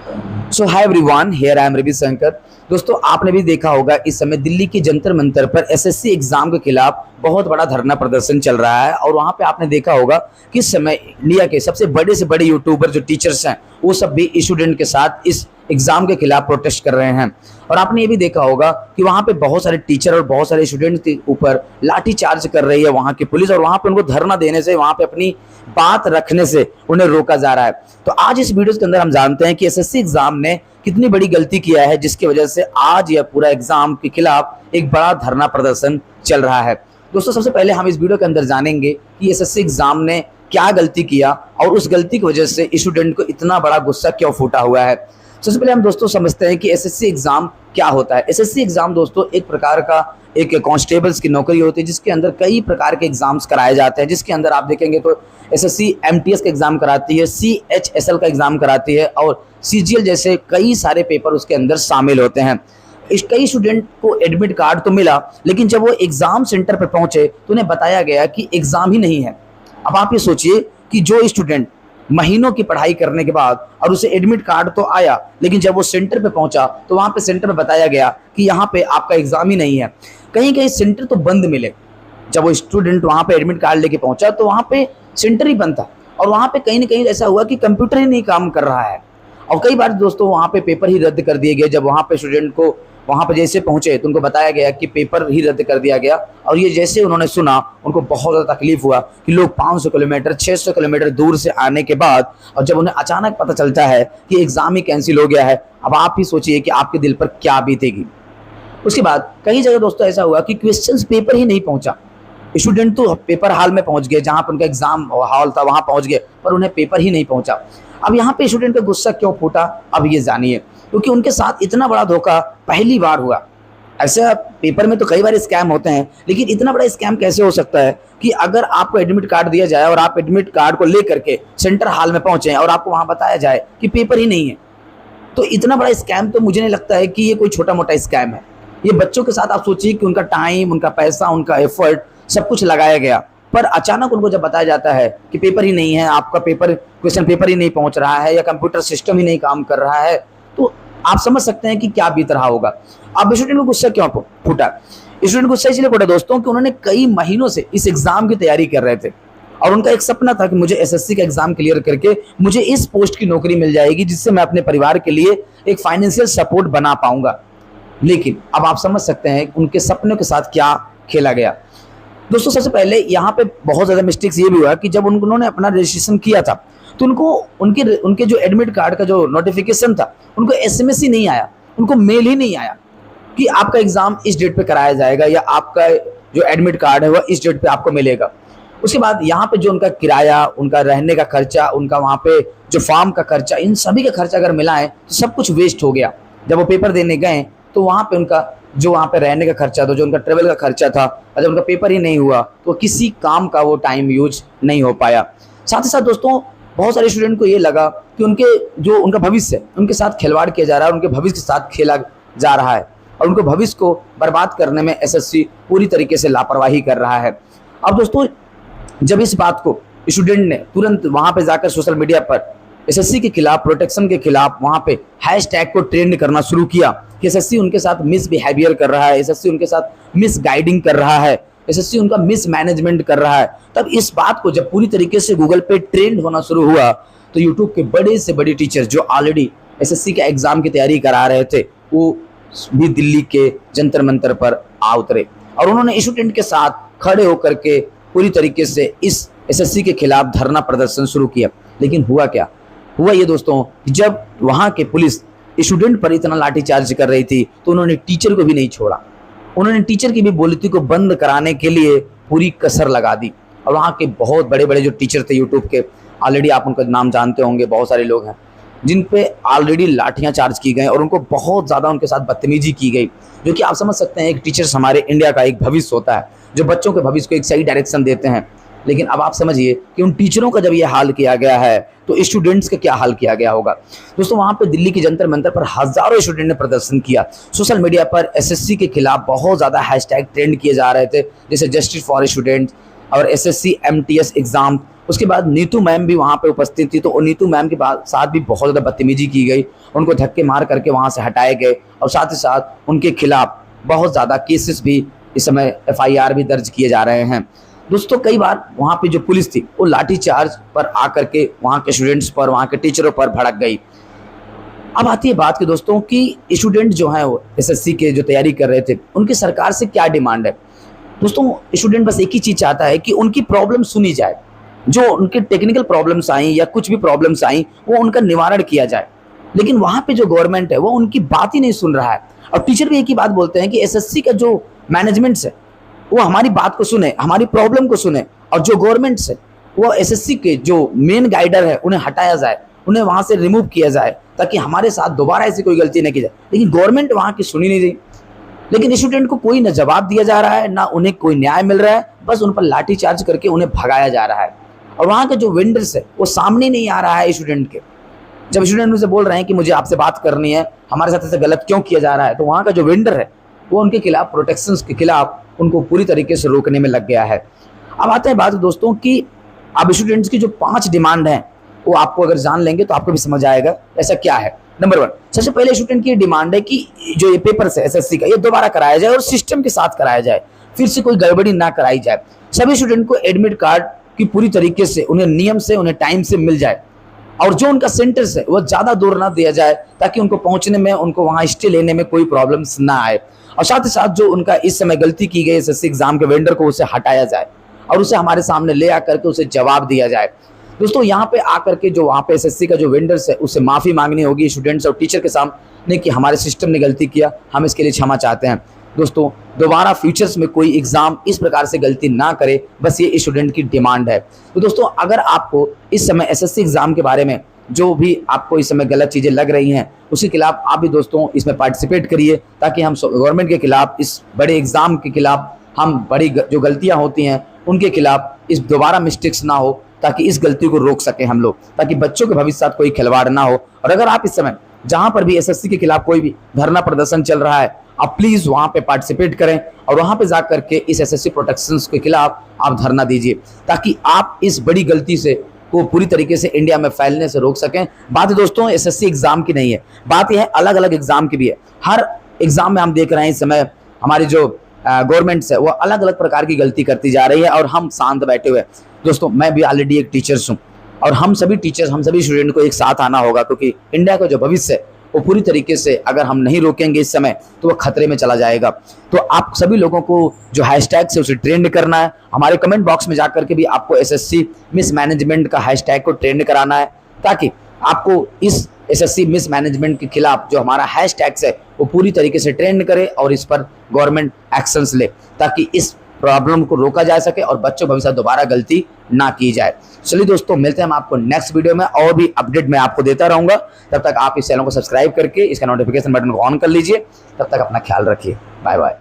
So hi everyone, here I am Ravi Shankar. दोस्तों, आपने भी देखा होगा इस समय दिल्ली के जंतर मंतर पर एसएससी एग्जाम के खिलाफ बहुत बड़ा धरना प्रदर्शन चल रहा है। और वहां पे आपने देखा होगा कि इस समय इंडिया के सबसे बड़े से बड़े यूट्यूबर जो टीचर्स हैं वो सब भी स्टूडेंट के साथ इस एग्जाम के खिलाफ प्रोटेस्ट कर रहे हैं। और आपने ये भी देखा होगा कि वहां पे बहुत सारे टीचर और बहुत सारे स्टूडेंट के ऊपर लाठी चार्ज कर रही है वहां की पुलिस, और वहां पे उनको धरना देने से, वहां पे अपनी बात रखने से उन्हें रोका जा रहा है। तो आज इस वीडियो के अंदर हम जानते हैं कि एसएससी एग्जाम ने कितनी बड़ी गलती किया है जिसकी वजह से आज यह पूरा एग्जाम के खिलाफ एक बड़ा धरना प्रदर्शन चल रहा है। दोस्तों, सबसे पहले हम इस वीडियो के अंदर जानेंगे कि एसएससी एग्जाम ने क्या गलती किया और उस गलती की वजह से स्टूडेंट को इतना बड़ा गुस्सा क्यों फूटा हुआ है। सबसे पहले हम दोस्तों समझते हैं कि एसएससी एग्जाम क्या होता है। एसएससी एग्जाम दोस्तों एक प्रकार का एक कांस्टेबल्स की नौकरी होती है जिसके अंदर कई प्रकार के एग्जाम्स कराए जाते हैं, जिसके अंदर आप देखेंगे तो एसएससी एमटीएस का एग्जाम कराती है, सीएचएसएल का एग्जाम कराती है और सीजीएल जैसे कई सारे पेपर उसके अंदर शामिल होते हैं। कई स्टूडेंट को एडमिट कार्ड तो मिला, लेकिन जब वो एग्जाम सेंटर पर पहुंचे तो उन्हें बताया गया कि एग्जाम ही नहीं है। अब आप ये सोचिए कि जो स्टूडेंट महीनों की पढ़ाई करने के बाद और उसे एडमिट कार्ड तो आया, लेकिन जब वो सेंटर पे पहुंचा तो वहां पे सेंटर में बताया गया कि यहाँ पे आपका एग्जाम ही नहीं है। कहीं कहीं सेंटर तो बंद मिले। जब वो स्टूडेंट वहां पे एडमिट कार्ड लेके पहुंचा तो वहां पे सेंटर ही बंद था, और वहां पे कहीं ना कहीं ऐसा हुआ कि कंप्यूटर ही नहीं काम कर रहा है। और कई बार दोस्तों वहां पे पेपर ही रद्द कर दिए गए। जब वहां पे स्टूडेंट को वहां पर जैसे पहुंचे तो उनको बताया गया कि पेपर ही रद्द कर दिया गया, और ये जैसे उन्होंने सुना उनको बहुत ज़्यादा तकलीफ हुआ कि लोग 500 किलोमीटर 600 किलोमीटर दूर से आने के बाद, और जब उन्हें अचानक पता चलता है कि एग्जाम ही कैंसिल हो गया है, अब आप ही सोचिए कि आपके दिल पर क्या बीतेगी। उसके बाद कई जगह दोस्तों ऐसा हुआ कि क्वेश्चंस पेपर ही नहीं पहुंचा। स्टूडेंट तो पेपर हॉल में पहुंच गए, जहां पर उनका एग्जाम हॉल था वहां पहुंच गए, पर उन्हें पेपर ही नहीं पहुंचा। अब यहाँ पे स्टूडेंट का गुस्सा क्यों फूटा, अब ये जानिए। क्योंकि उनके साथ इतना बड़ा धोखा पहली बार हुआ। ऐसे पेपर में तो कई बार स्कैम होते हैं, लेकिन इतना बड़ा स्कैम कैसे हो सकता है कि अगर आपको एडमिट कार्ड दिया जाए और आप एडमिट कार्ड को लेकर के सेंटर हॉल में पहुंचे और आपको वहां बताया जाए कि पेपर ही नहीं है। तो इतना बड़ा स्कैम तो मुझे नहीं लगता है कि ये कोई छोटा मोटा स्कैम है। ये बच्चों के साथ आप सोचिए कि उनका टाइम, उनका पैसा, उनका एफर्ट सब कुछ लगाया गया, पर अचानक उनको जब बताया जाता है कि पेपर ही नहीं है, आपका पेपर क्वेश्चन पेपर ही नहीं पहुंच रहा है या कंप्यूटर सिस्टम ही नहीं काम कर रहा है, तो आप समझ सकते हैं कि क्या बीत रहा होगा। अब स्टूडेंट को गुस्सा क्यों फूटा? स्टूडेंट गुस्सा इसलिए फूटा दोस्तों कि उन्होंने कई महीनों से इस एग्जाम की तैयारी कर रहे थे और उनका एक सपना था कि मुझे एसएससी का एग्जाम क्लियर करके मुझे इस पोस्ट की नौकरी मिल जाएगी जिससे मैं अपने परिवार के लिए एक फाइनेंशियल सपोर्ट बना पाऊंगा। लेकिन अब आप समझ सकते हैं उनके सपनों के साथ क्या खेला गया। दोस्तों, सबसे पहले यहाँ पे बहुत ज़्यादा मिस्टेक्स ये भी हुआ कि जब उन्होंने अपना रजिस्ट्रेशन किया था तो उनको उनके जो एडमिट कार्ड का जो नोटिफिकेशन था उनको एसएमएस ही नहीं आया, उनको मेल ही नहीं आया कि आपका एग्जाम इस डेट पे कराया जाएगा या आपका जो एडमिट कार्ड है वह इस डेट पे आपको मिलेगा। उसके बाद यहाँ पे जो उनका किराया, उनका रहने का खर्चा, उनका वहाँ पे जो फॉर्म का खर्चा, इन सभी का खर्चा अगर मिलाएं तो सब कुछ वेस्ट हो गया। जब वो पेपर देने गए तो वहाँ पे उनका जो वहाँ पे रहने का खर्चा था, जो उनका ट्रेवल का खर्चा था, और जब उनका पेपर ही नहीं हुआ तो किसी काम का वो टाइम यूज नहीं हो पाया। साथ ही साथ दोस्तों बहुत सारे स्टूडेंट को ये लगा कि उनका भविष्य उनके साथ खिलवाड़ किया जा रहा है, उनके भविष्य के साथ खेला जा रहा है और उनको भविष्य को बर्बाद करने में एसएससी पूरी तरीके से लापरवाही कर रहा है। अब दोस्तों जब इस बात को स्टूडेंट ने तुरंत वहाँ पे जाकर सोशल मीडिया पर एसएससी के खिलाफ, प्रोटेक्शन के खिलाफ वहाँ पे हैशटैग को ट्रेंड करना शुरू किया कि एसएससी उनके साथ मिस बिहेवियर कर रहा है, एसएससी उनके साथ मिस गाइडिंग कर रहा है, एसएससी उनका मिस मैनेजमेंट कर रहा है। तब इस बात को जब पूरी तरीके से गूगल पे ट्रेंड होना शुरू हुआ तो यूट्यूब के बड़े से बड़े टीचर्स जो ऑलरेडी एसएससी के एग्जाम की तैयारी करा रहे थे वो भी दिल्ली के जंतर मंतर पर आ उतरे और उन्होंने स्टूडेंट के साथ खड़े होकर के पूरी तरीके से इस एसएससी के खिलाफ धरना प्रदर्शन शुरू किया। लेकिन हुआ क्या? हुआ ये दोस्तों कि जब वहाँ के पुलिस स्टूडेंट पर इतना लाठीचार्ज कर रही थी तो उन्होंने टीचर को भी नहीं छोड़ा। उन्होंने टीचर की भी बोलती को बंद कराने के लिए पूरी कसर लगा दी। और वहाँ के बहुत बड़े बड़े जो टीचर थे यूट्यूब के, ऑलरेडी आप उनका नाम जानते होंगे, बहुत सारे लोग हैं जिन पे ऑलरेडी लाठियाँ चार्ज की गई और उनको बहुत ज़्यादा उनके साथ बदतमीजी की गई, जो कि आप समझ सकते हैं एक टीचर्स हमारे इंडिया का एक भविष्य होता है जो बच्चों के भविष्य को एक सही डायरेक्शन देते हैं। लेकिन अब आप समझिए कि उन टीचरों का जब ये हाल किया गया है तो स्टूडेंट्स का क्या हाल किया गया होगा। दोस्तों वहाँ पे दिल्ली के जंतर मंतर पर हजारों स्टूडेंट ने प्रदर्शन किया। सोशल मीडिया पर एसएससी के खिलाफ बहुत ज़्यादा हैशटैग ट्रेंड किए जा रहे थे, जैसे जस्टिस फॉर स्टूडेंट्स और एसएससी एमटीएस एग्जाम उसके बाद नीतू मैम भी वहाँ पे उपस्थित थी, तो नीतू मैम के साथ भी बहुत ज़्यादा बदतमीजी की गई, उनको धक्के मार करके वहाँ से हटाए गए और साथ ही साथ उनके खिलाफ बहुत ज़्यादा केसेस भी इस समय FIR भी दर्ज किए जा रहे हैं। दोस्तों कई बार वहाँ पे जो पुलिस थी वो लाठीचार्ज पर आकर के वहाँ के स्टूडेंट्स पर, वहाँ के टीचरों पर भड़क गई। अब आती है बात कि दोस्तों कि स्टूडेंट जो हैं वो SSC के जो तैयारी कर रहे थे, उनकी सरकार से क्या डिमांड है। दोस्तों स्टूडेंट बस एक ही चीज़ चाहता है कि उनकी प्रॉब्लम सुनी जाए, जो उनके टेक्निकल प्रॉब्लम्स आई या कुछ भी प्रॉब्लम्स आई वो उनका निवारण किया जाए। लेकिन वहाँ पे जो गवर्नमेंट है वो उनकी बात ही नहीं सुन रहा है। और टीचर भी एक ही बात बोलते हैं कि SSC का जो मैनेजमेंट्स है वो हमारी बात को सुने, हमारी प्रॉब्लम को सुने, और जो गवर्नमेंट्स है वो SSC के जो मेन गाइडर है उन्हें हटाया जाए, उन्हें वहाँ से रिमूव किया जाए, ताकि हमारे साथ दोबारा ऐसी कोई गलती नहीं की जाए। लेकिन गवर्नमेंट वहाँ की सुनी नहीं रही। लेकिन स्टूडेंट को कोई न जवाब दिया जा रहा है, ना उन्हें कोई न्याय मिल रहा है, बस उन पर लाठीचार्ज करके उन्हें भगाया जा रहा है। और वहाँ के जो वेंडर्स है वो सामने नहीं आ रहा है स्टूडेंट के। जब स्टूडेंट उनसे बोल रहे हैं कि मुझे आपसे बात करनी है, हमारे साथ ऐसे गलत क्यों किया जा रहा है, तो वहाँ का जो वेंडर है वो उनके खिलाफ, प्रोटेक्शंस के खिलाफ उनको पूरी तरीके से रोकने में लग गया है। अब आते हैं बात दोस्तों कि अब स्टूडेंट्स की जो 5 डिमांड हैं वो आपको अगर जान लेंगे तो आपको भी समझ आएगा ऐसा क्या है। नंबर 1, सबसे पहले स्टूडेंट की डिमांड है कि जो ये पेपर है SSC का, ये दोबारा कराया जाए और सिस्टम के साथ कराया जाए, फिर से कोई गड़बड़ी ना कराई जाए। सभी स्टूडेंट को एडमिट कार्ड की पूरी तरीके से उन्हें नियम से, उन्हें टाइम से मिल जाए, और जो उनका सेंटर्स है वो ज़्यादा दूर ना दिया जाए, ताकि उनको पहुंचने में, उनको वहाँ स्टे लेने में कोई प्रॉब्लम्स ना आए। और साथ ही साथ जो उनका इस समय गलती की गई SSC एग्जाम के वेंडर को, उसे हटाया जाए और उसे हमारे सामने ले आकर के उसे जवाब दिया जाए। दोस्तों यहाँ पे आकर के जो वहाँ पे SSC का जो वेंडर्स है उससे माफ़ी मांगनी होगी स्टूडेंट्स और टीचर के सामने कि हमारे सिस्टम ने गलती किया, हम इसके लिए क्षमा चाहते हैं। दोस्तों दोबारा फ्यूचर्स में कोई एग्ज़ाम इस प्रकार से गलती ना करे, बस ये स्टूडेंट की डिमांड है। तो दोस्तों अगर आपको इस समय SSC एग्ज़ाम के बारे में जो भी आपको इस समय गलत चीज़ें लग रही हैं, उसके खिलाफ आप भी दोस्तों इसमें पार्टिसिपेट करिए, ताकि हम गवर्नमेंट के खिलाफ, इस बड़े एग्ज़ाम के खिलाफ, हम बड़ी जो गलतियाँ होती हैं उनके खिलाफ इस दोबारा मिस्टेक्स ना हो, ताकि इस गलती को रोक सकें हम लोग, ताकि बच्चों के भविष्य साथ कोई खिलवाड़ ना हो। और अगर आप इस समय जहाँ पर भी SSC के खिलाफ कोई भी धरना प्रदर्शन चल रहा है, आप प्लीज़ वहाँ पे पार्टिसिपेट करें और वहाँ पे जा करके इस SSC प्रोटेक्शंस के खिलाफ आप धरना दीजिए, ताकि आप इस बड़ी गलती से को पूरी तरीके से इंडिया में फैलने से रोक सकें। बात दोस्तों SSC एग्जाम की नहीं है, बात यह है अलग अलग एग्जाम की भी है। हर एग्जाम में हम देख रहे हैं इस समय हमारी जो गवर्नमेंट्स है वो अलग अलग प्रकार की गलती करती जा रही है, और हम शांत बैठे हुए। दोस्तों मैं भी ऑलरेडी एक टीचर्स हूँ, और हम सभी टीचर्स, हम सभी स्टूडेंट को एक साथ आना होगा, क्योंकि इंडिया का जो भविष्य है वो पूरी तरीके से अगर हम नहीं रोकेंगे इस समय तो वो खतरे में चला जाएगा। तो आप सभी लोगों को जो हैशटैग से उसे ट्रेंड करना है, हमारे कमेंट बॉक्स में जाकर के भी आपको SSC मिसमैनेजमेंट का हैशटैग को ट्रेंड कराना है, ताकि आपको इस SSC मिसमैनेजमेंट के खिलाफ जो हमारा हैशटैग है वो पूरी तरीके से ट्रेंड करे और इस पर गवर्नमेंट एक्शंस ले, ताकि इस प्रॉब्लम को रोका जा सके और बच्चों भविष्य दोबारा गलती ना की जाए। चलिए दोस्तों मिलते हैं हम आपको नेक्स्ट वीडियो में, और भी अपडेट मैं आपको देता रहूंगा। तब तक आप इस चैनल को सब्सक्राइब करके इसका नोटिफिकेशन बटन को ऑन कर लीजिए। तब तक अपना ख्याल रखिए। Bye bye.